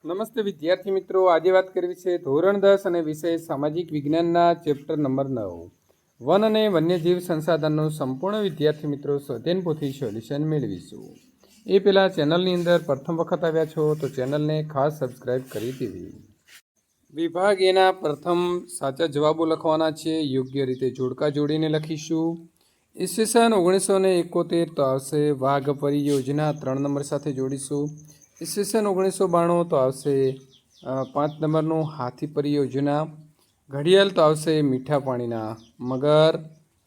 નમસ્તે વિદ્યાર્થી મિત્રો, આજે વાત કરવી છે ધોરણ 10 અને વિષય સામાજિક વિજ્ઞાનના ચેપ્ટર નંબર 9 વન અને વન્યજીવ સંસાધનનું સંપૂર્ણ વિદ્યાર્થી મિત્રો સ્વધ્યાયન પોથી સોલ્યુશન મેળવીશું. એ પહેલાં ચેનલની અંદર પ્રથમ વખત આવ્યા છો તો ચેનલને ખાસ સબસ્ક્રાઈબ કરી દેવી. વિભાગ એના પ્રથમ સાચા જવાબો લખવાના છે. યોગ્ય રીતે જોડકા જોડીને લખીશું. ઈસવીસન 1971 તો આવશે વાઘ પરિયોજના 3 નંબર સાથે જોડીશું. ઈસવીસન 1992 તો આવશે 5 નંબરનું હાથી પરિયોજના. ઘડિયાળ તો આવશે મીઠા પાણીના મગર.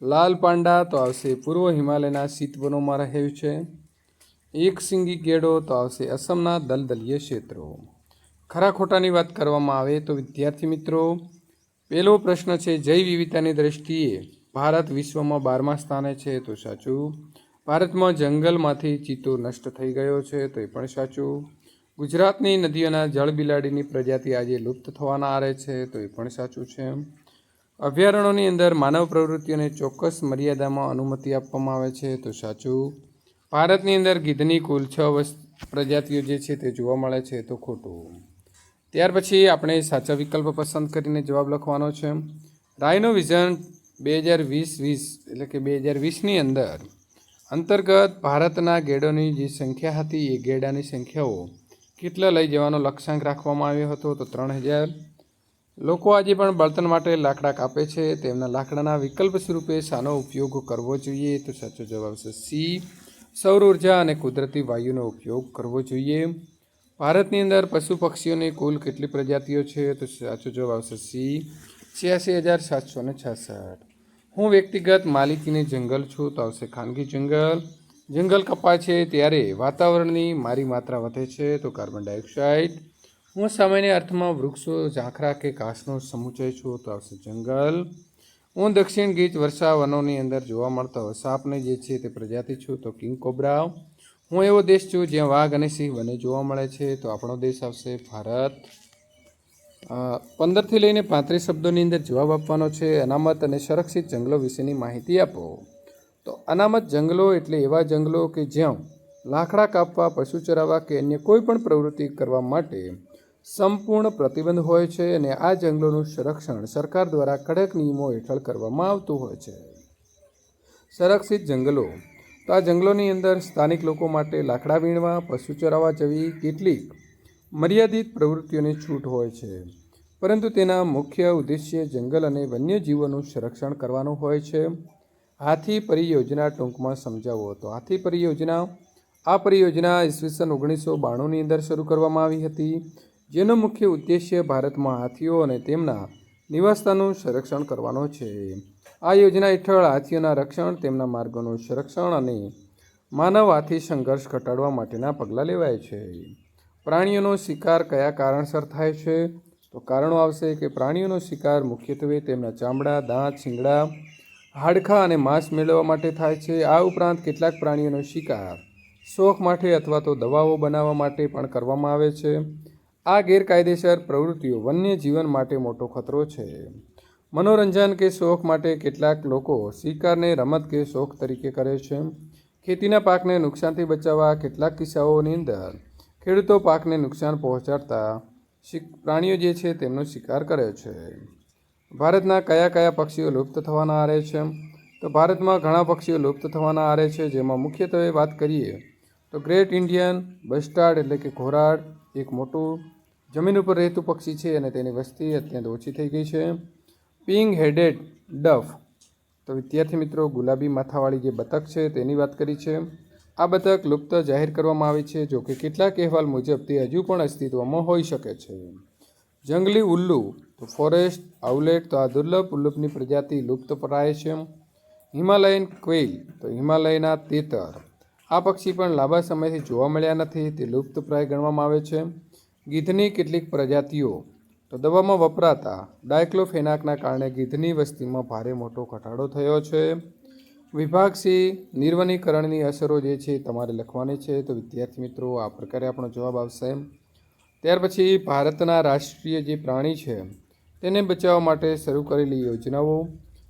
લાલ પાંડા તો આવશે પૂર્વ હિમાલયના શીતવનોમાં રહે છે. એક સિંગી ગેડો તો આવશે અસમના દલદલીય ક્ષેત્રો. ખરા ખોટાની વાત કરવામાં આવે તો વિદ્યાર્થી મિત્રો, પહેલો પ્રશ્ન છે જૈવ વિવિધતાની દ્રષ્ટિએ ભારત વિશ્વમાં 12મા સ્થાને છે તો સાચું. ભારતમાં જંગલમાંથી ચિત્તો નષ્ટ થઈ ગયો છે તો એ પણ સાચું. ગુજરાતની નદીઓના જળબિલાડીની પ્રજાતિ આજે લુપ્ત થવાના આરે છે તો એ પણ સાચું છે. અભયારણ્યોની અંદર માનવ પ્રવૃત્તિઓને ચોક્કસ મર્યાદામાં અનુમતિ આપવામાં આવે છે તો સાચું. ભારતની અંદર ગીધની કુલ 6 પ્રજાતિઓ જે છે તે જોવા મળે છે તો ખોટું. ત્યાર પછી આપણે સાચા વિકલ્પ પસંદ કરીને જવાબ લખવાનો છે. રાઇનો વિઝન 2020 એટલે કે 2020ની અંતર્ગત ભારતના ગેડોની જે સંખ્યા હતી એ ગેડાની સંખ્યાઓ કેટલા લઈ જવાનો લક્ષ્યાંક રાખવામાં આવ્યો હતો તો 3000. લોકો આજે પણ બળતણ માટે લાકડા કાપે છે. તેમના લાકડાના વિકલ્પ સ્વરૂપે શાનો ઉપયોગ કરવો જોઈએ તો સાચો જવાબ છે સી. સૌર ઉર્જા અને કુદરતી વાયુનો ઉપયોગ કરવો જોઈએ. ભારતની અંદર પશુ પક્ષીઓની કુલ કેટલી પ્રજાતિઓ છે તો સાચો જવાબ આવશે સી. 86,766. હું વ્યક્તિગત માલિકીની જંગલ છું તો આવશે ખાનગી જંગલ. જંગલ કપાય છે ત્યારે વાતાવરણની મારી માત્રા વધે છે તો કાર્બન ડાયોક્સાઇડ. હું સામાન્ય અર્થમાં વૃક્ષો, ઝાંખરા કે ઘાસનો સમુચય છું તો આવશે જંગલ. હું દક્ષિણ ગીચ વર્ષાવનોની અંદર જોવા મળતા સાપને જે છે તે પ્રજાતિ છું તો કિંગ કોબ્રા. હું એવો દેશ છું જ્યાં વાઘ અને સિંહ બંને જોવા મળે છે તો આપણો દેશ આવશે ભારત. 15 થી લઈને 35 શબ્દોની અંદર જવાબ આપવાનો છે. અનામત અને સંરક્ષિત જંગલો વિશેની માહિતી આપો. તો અનામત જંગલો એટલે એવા જંગલો કે જ્યાં લાકડા કાપવા, પશુ ચરાવવા કે અન્ય કોઈ પણ પ્રવૃત્તિ કરવા માટે સંપૂર્ણ પ્રતિબંધ હોય છે અને આ જંગલોનું સંરક્ષણ સરકાર દ્વારા કડક નિયમો હેઠળ કરવામાં આવતું હોય છે. સંરક્ષિત જંગલો તો આ જંગલોની અંદર સ્થાનિક લોકો માટે લાકડા વીણવા, પશુ ચરાવવા જેવી કેટલીક મર્યાદિત પ્રવૃત્તિઓની છૂટ હોય છે, પરંતુ તેના મુખ્ય ઉદ્દેશ્ય જંગલ અને વન્યજીવોનું સંરક્ષણ કરવાનું હોય છે. હાથી પરિયોજના ટૂંકમાં સમજાવો તો હાથી પરિયોજના, આ પરિયોજના ઈસવીસન 1992ની અંદર શરૂ કરવામાં આવી હતી, જેનો મુખ્ય ઉદ્દેશ્ય ભારતમાં હાથીઓ અને તેમના નિવાસસ્થાનનું સંરક્ષણ કરવાનો છે. આ યોજના હેઠળ હાથીઓના રક્ષણ, તેમના માર્ગોનું સંરક્ષણ અને માનવ હાથી સંઘર્ષ ઘટાડવા માટેના પગલાં લેવાય છે. પ્રાણીઓનો શિકાર કયા કારણસર થાય છે તો કારણો આવશે કે પ્રાણીઓનો શિકાર મુખ્યત્વે તેમના ચામડા, દાંત, શિંગડા, હાડકાં અને માંસ મેળવવા માટે થાય છે. આ ઉપરાંત કેટલાક પ્રાણીઓનો શિકાર શોખ માટે અથવા તો દવાઓ બનાવવા માટે પણ કરવામાં આવે છે. આ ગેરકાયદેસર પ્રવૃત્તિઓ વન્ય જીવન માટે મોટો ખતરો છે. મનોરંજન કે શોખ માટે કેટલાક લોકો શિકારને રમત કે શોખ તરીકે કરે છે. ખેતીના પાકને નુકસાનથી બચાવવા કેટલાક કિસ્સાઓની અંદર ખેડૂતો પાકને નુકસાન પહોંચાડતા પ્રાણીઓ જે છે તેમનો શિકાર કરે છે. ભારતના કયા કયા પક્ષીઓ લુપ્ત થવાના આરે છે તો ભારતમાં ઘણા પક્ષીઓ લુપ્ત થવાના આરે છે, જેમાં મુખ્યત્વે વાત કરીએ તો ગ્રેટ ઇન્ડિયન બસ્ટાર્ડ એટલે કે ઘોરાડ એક મોટું જમીન ઉપર રહેતું પક્ષી છે અને તેની વસ્તી અત્યંત ઓછી થઈ ગઈ છે. પિંક હેડેડ ડફ તો વિદ્યાર્થી મિત્રો ગુલાબી માથાવાળી જે બતક છે તેની વાત કરી છે. આ બતક લુપ્ત જાહેર કરવામાં આવી છે, જો કે કેટલાક અહેવાલ મુજબ તે હજુ પણ અસ્તિત્વમાં હોઈ શકે છે. જંગલી ઉલ્લુ તો ફોરેસ્ટ આઉલેટ તો આ દુર્લભ ઉલ્લુપની પ્રજાતિ લુપ્ત પ્રાય છે. હિમાલયન ક્વેઇલ તો હિમાલયના તેતર, આ પક્ષી પણ લાંબા સમયથી જોવા મળ્યા નથી, તે લુપ્ત પ્રાય ગણવામાં આવે છે. ગીધની કેટલીક પ્રજાતિઓ તો દવામાં વપરાતા ડાયક્લોફેનાકના કારણે ગીધની વસ્તીમાં ભારે મોટો ઘટાડો થયો છે. વિભાગ સી નિર્વનીકરણની અસરો જે છે તમારે લખવાની છે તો વિદ્યાર્થી મિત્રો આ પ્રકારે આપણો જવાબ આવશે. ત્યાર પછી ભારતના રાષ્ટ્રીય જે પ્રાણી છે તેને બચાવવા માટે શરૂ કરેલી યોજનાઓ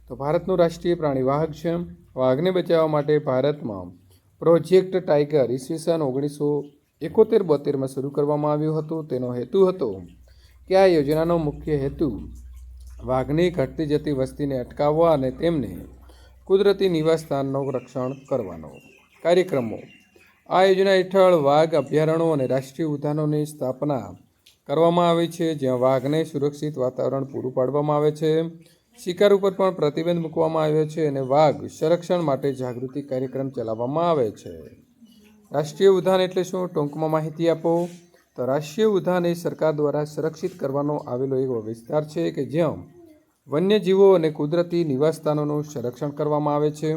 તો ભારતનું રાષ્ટ્રીય પ્રાણી વાઘ છે. વાઘને બચાવવા માટે ભારતમાં પ્રોજેક્ટ ટાઈગર ઈસવીસન 71-72માં શરૂ કરવામાં આવ્યું હતું. તેનો હેતુ હતો કે આ યોજનાનો મુખ્ય હેતુ વાઘની ઘટતી જતી વસ્તીને અટકાવવા અને તેમને કુદરતી નિવાસસ્થાનનું રક્ષણ કરવાનો. કાર્યક્રમો: આ યોજના હેઠળ વાઘ અભયારણ્યો અને રાષ્ટ્રીય ઉદ્યાનોની સ્થાપના કરવામાં આવી છે, જ્યાં વાઘને સુરક્ષિત વાતાવરણ પૂરું પાડવામાં આવે છે. શિકાર ઉપર પણ પ્રતિબંધ મૂકવામાં આવ્યો છે અને વાઘ સંરક્ષણ માટે જાગૃતિ કાર્યક્રમ ચલાવવામાં આવે છે. રાષ્ટ્રીય ઉદ્યાન એટલે શું? ટૂંકમાં માહિતી આપો. તો રાષ્ટ્રીય ઉદ્યાન એ સરકાર દ્વારા સંરક્ષિત કરવાનો આવેલો એવો વિસ્તાર છે કે જ્યાં વન્યજીવો અને કુદરતી નિવાસસ્થાનોનું સંરક્ષણ કરવામાં આવે છે.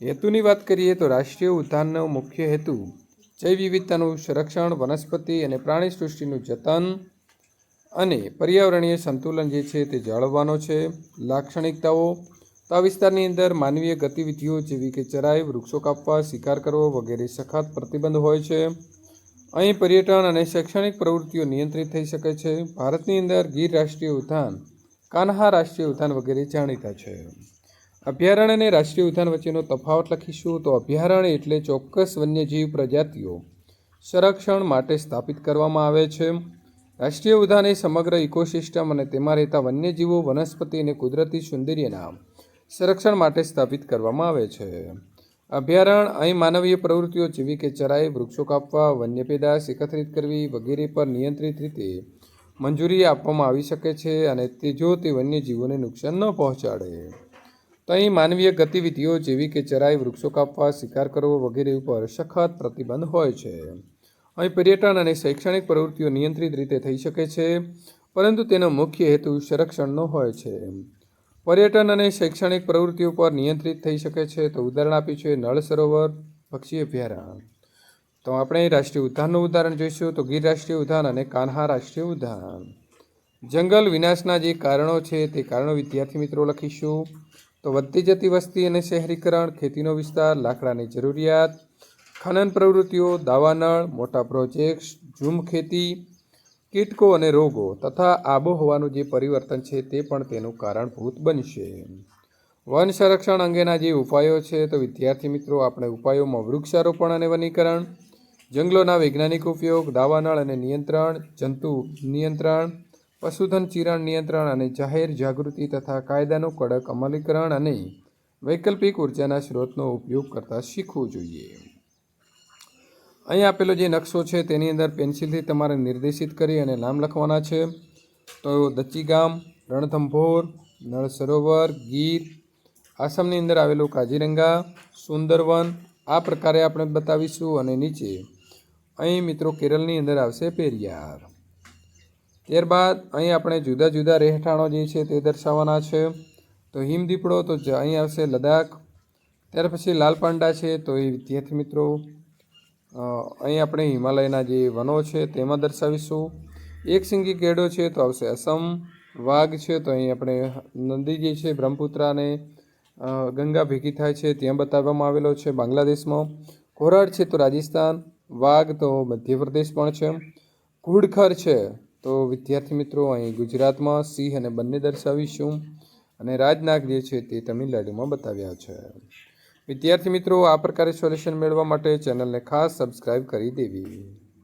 હેતુની વાત કરીએ તો રાષ્ટ્રીય ઉદ્યાનનો મુખ્ય હેતુ જૈવ વિવિધતાનું સંરક્ષણ, વનસ્પતિ અને પ્રાણી સૃષ્ટિનું જતન અને પર્યાવરણીય સંતુલન જે છે તે જાળવવાનો છે. લાક્ષણિકતાઓ: તો આ વિસ્તારની અંદર માનવીય ગતિવિધિઓ જેવી કે ચરાઈ, વૃક્ષો કાપવા, શિકાર કરવો વગેરે સખત પ્રતિબંધ હોય છે. અહીં પર્યટન અને શૈક્ષણિક પ્રવૃત્તિઓ નિયંત્રિત થઈ શકે છે. ભારતની અંદર ગીર રાષ્ટ્રીય ઉદ્યાન, કાન્હા રાષ્ટ્રીય ઉદ્યાન વગેરે જાણીતા છે. અભયારણ્ય અને રાષ્ટ્રીય ઉદ્યાન વચ્ચેનો તફાવત લખીશું. તો અભયારણ્ય એટલે ચોક્કસ વન્યજીવ પ્રજાતિઓ સંરક્ષણ માટે સ્થાપિત કરવામાં આવે છે. રાષ્ટ્રીય ઉદ્યાન એ સમગ્ર ઇકોસિસ્ટમ અને તેમાં રહેતા વન્યજીવો, વનસ્પતિ અને કુદરતી સૌંદર્યના સંરક્ષણ માટે સ્થાપિત કરવામાં આવે છે. અભયારણ્ય અહીં માનવીય પ્રવૃત્તિઓ જેવી કે ચરાઈ, વૃક્ષો કાપવા, વન્ય પેદાશ એકત્રિત કરવી વગેરે પર નિયંત્રિત રીતે મંજૂરી આપવામાં આવી શકે છે અને જો તે વન્યજીવોને નુકસાન ન પહોંચાડે. તો અહીં માનવીય ગતિવિધિઓ જેવી કે ચરાઈ, વૃક્ષો કાપવા, શિકાર કરવો વગેરે ઉપર સખત પ્રતિબંધ હોય છે. અહીં પર્યટન અને શૈક્ષણિક પ્રવૃત્તિઓ નિયંત્રિત રીતે થઈ શકે છે, પરંતુ તેનો મુખ્ય હેતુ સંરક્ષણનો હોય છે. પર્યટન અને શૈક્ષણિક પ્રવૃત્તિઓ પર નિયંત્રિત થઈ શકે છે. તો ઉદાહરણ આપ્યું છે નળ સરોવર પક્ષી અભયારણ્ય. તો આપણે રાષ્ટ્રીય ઉદ્યાનનું ઉદાહરણ જોઈશું. તો ગીર રાષ્ટ્રીય ઉદ્યાન અને કાન્હા રાષ્ટ્રીય ઉદ્યાન. જંગલ વિનાશના જે કારણો છે તે કારણો વિદ્યાર્થી મિત્રો લખીશું. તો વધતી જતી વસ્તી અને શહેરીકરણ, ખેતીનો વિસ્તાર, લાકડાની જરૂરિયાત, ખનન પ્રવૃત્તિઓ, દાવાનળ, મોટા પ્રોજેક્ટ્સ, ઝૂમ ખેતી, કીટકો અને રોગો તથા આબોહવાનું જે પરિવર્તન છે તે પણ તેનું કારણભૂત બનશે. વન સંરક્ષણ અંગેના જે ઉપાયો છે તો વિદ્યાર્થી મિત્રો આપણે ઉપાયોમાં વૃક્ષારોપણ અને વનીકરણ, જંગલોના વૈજ્ઞાનિક ઉપયોગ, દાવાનળ અને નિયંત્રણ, જંતુ નિયંત્રણ, પશુધન ચીરણ નિયંત્રણ અને જાહેર જાગૃતિ તથા કાયદાનું કડક અમલીકરણ અને વૈકલ્પિક ઉર્જાના સ્ત્રોતનો ઉપયોગ કરતાં શીખવું જોઈએ. અહીં આપેલો જે નકશો છે તેની અંદર પેન્સિલથી તમારે નિર્દેશિત કરી અને નામ લખવાના છે. તો દચ્ચીગામ, રણથંભોર, નળ સરોવર, ગીર, આસામની અંદર આવેલું કાજીરંગા, સુંદરવન આ પ્રકારે આપણે બતાવીશું. અને નીચે અહીં મિત્રો કેરળની અંદર આવશે પેરિયાર. ત્યારબાદ અહીં આપણે જુદા જુદા રહેઠાણો જે છે તે દર્શાવવાના છે. તો હિમદીપડો તો અહીં આવશે લદ્દાખ. ત્યાર પછી લાલ પાંડા છે તો એ વિદ્યાર્થી મિત્રો અહીં આપણે હિમાલયના જે વનો છે તેમાં દર્શાવીશું. એક સિંગી ગેડો છે તો આવશે અસમ. વાઘ છે તો અહીં આપણે નદી જે છે બ્રહ્મપુત્રા અને ગંગા ભેગી થાય છે ત્યાં બતાવવામાં આવેલો છે બાંગ્લાદેશમાં. ઘોરાડ છે તો રાજસ્થાન. વાઘ તો મધ્યપ્રદેશ પણ છે. ઘુડખર છે તો વિદ્યાર્થી મિત્રો અહીં ગુજરાતમાં. સિંહ અને બંને દર્શાવીશું. અને રાજનાગ જે છે તે તમિલનાડુમાં બતાવ્યા છે. વિદ્યાર્થી મિત્રો આ પ્રકારે સોલ્યુશન મેળવવા માટે ચેનલને ખાસ સબસ્ક્રાઈબ કરી દેવી.